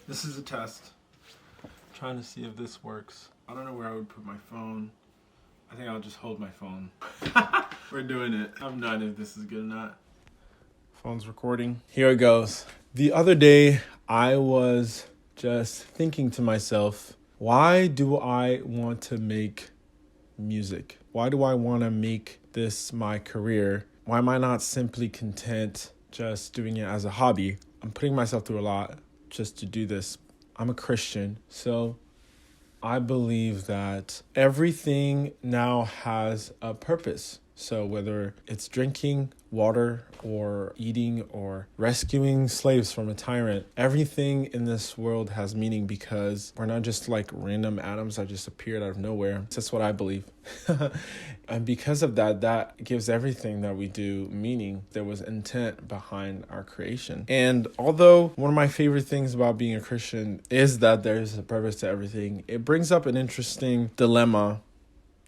This is a test. Trying to see if this works. I don't know where I would put my phone. I think I'll just hold my phone. We're doing it. I'm not if this is good or not. Phone's recording. Here it goes. The other day, I was just thinking to myself, why do I want to make music? Why do I want to make this my career? Why am I not simply content just doing it as a hobby? I'm putting myself through a lot just to do this. I'm a Christian, so I believe that everything now has a purpose. So whether it's drinking water or eating or rescuing slaves from a tyrant, everything in this world has meaning because we're not just like random atoms that just appeared out of nowhere. That's what I believe. And because of that, that gives everything that we do meaning. There was intent behind our creation. And although one of my favorite things about being a Christian is that there's a purpose to everything, it brings up an interesting dilemma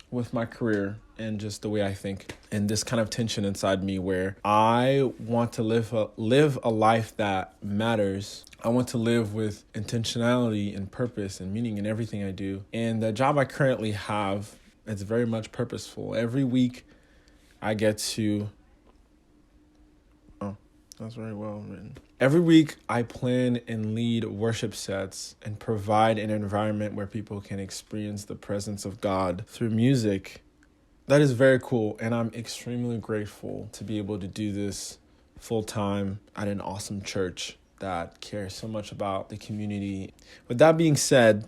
with my career and just the way I think, and this kind of tension inside me where I want to live a life that matters. I want to live with intentionality and purpose and meaning in everything I do. And the job I currently have, it's very much purposeful. Every week I get to that's very well written. Every week, I plan and lead worship sets and provide an environment where people can experience the presence of God through music. That is very cool, and I'm extremely grateful to be able to do this full-time at an awesome church that cares so much about the community. With that being said,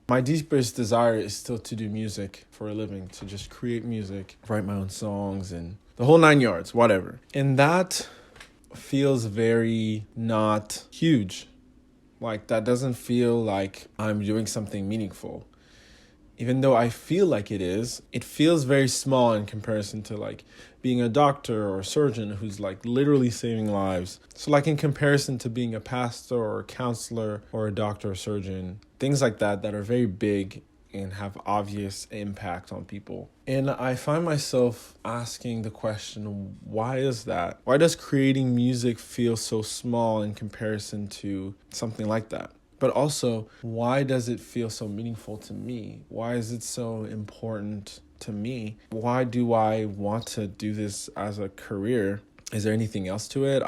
my deepest desire is still to do music for a living, to just create music, write my own songs, and the whole 9 yards, whatever. And that feels very not huge. Like that doesn't feel like I'm doing something meaningful. Even though I feel like it feels very small in comparison to like being a doctor or a surgeon who's like literally saving lives. So like in comparison to being a pastor or a counselor or a doctor or surgeon, things like that are very big and have obvious impact on people. And I find myself asking the question, why is that? Why does creating music feel so small in comparison to something like that? But also, why does it feel so meaningful to me? Why is it so important to me? Why do I want to do this as a career? Is there anything else to it?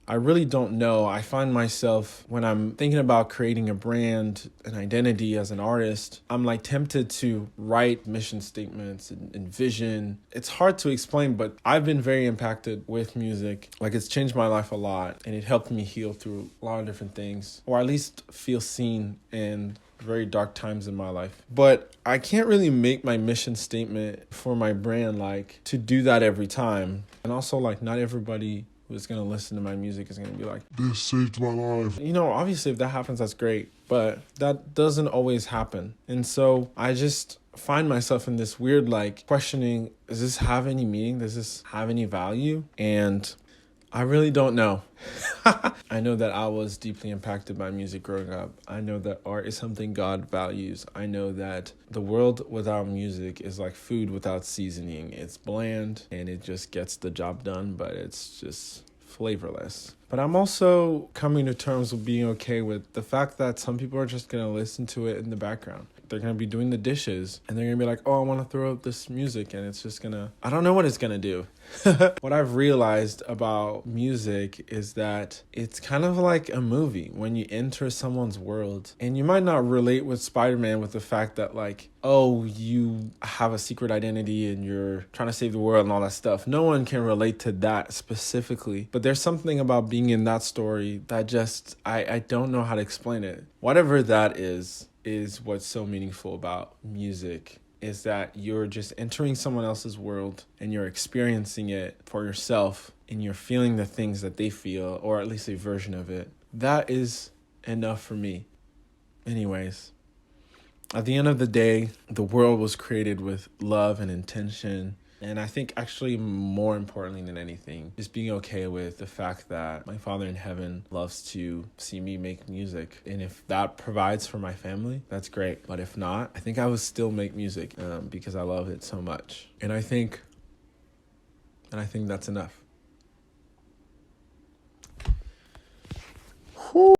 I really don't know. I find myself, when I'm thinking about creating a brand, an identity as an artist, I'm like tempted to write mission statements and vision. It's hard to explain, but I've been very impacted with music. Like it's changed my life a lot, and it helped me heal through a lot of different things, or at least feel seen in very dark times in my life. But I can't really make my mission statement for my brand like to do that every time. And also like not everybody who's going to listen to my music is going to be like, this saved my life. You know, obviously if that happens, that's great, but that doesn't always happen. And so I just find myself in this weird, like questioning, does this have any meaning? Does this have any value? And I really don't know. I know that I was deeply impacted by music growing up. I know that art is something God values. I know that the world without music is like food without seasoning. It's bland and it just gets the job done, but it's just flavorless. But I'm also coming to terms with being okay with the fact that some people are just going to listen to it in the background. They're going to be doing the dishes and they're going to be like, oh, I want to throw up this music. And it's just going to, I don't know what it's going to do. What I've realized about music is that it's kind of like a movie when you enter someone's world. And you might not relate with Spider-Man with the fact that like, oh, you have a secret identity and you're trying to save the world and all that stuff. No one can relate to that specifically. But there's something about being in that story that just, I don't know how to explain it. Whatever that is what's so meaningful about music, is that you're just entering someone else's world and you're experiencing it for yourself and you're feeling the things that they feel, or at least a version of it. That is enough for me. Anyways, at the end of the day, the world was created with love and intention. And I think actually more importantly than anything, just being okay with the fact that my Father in heaven loves to see me make music. And if that provides for my family, that's great. But if not, I think I would still make music because I love it so much. And I think that's enough.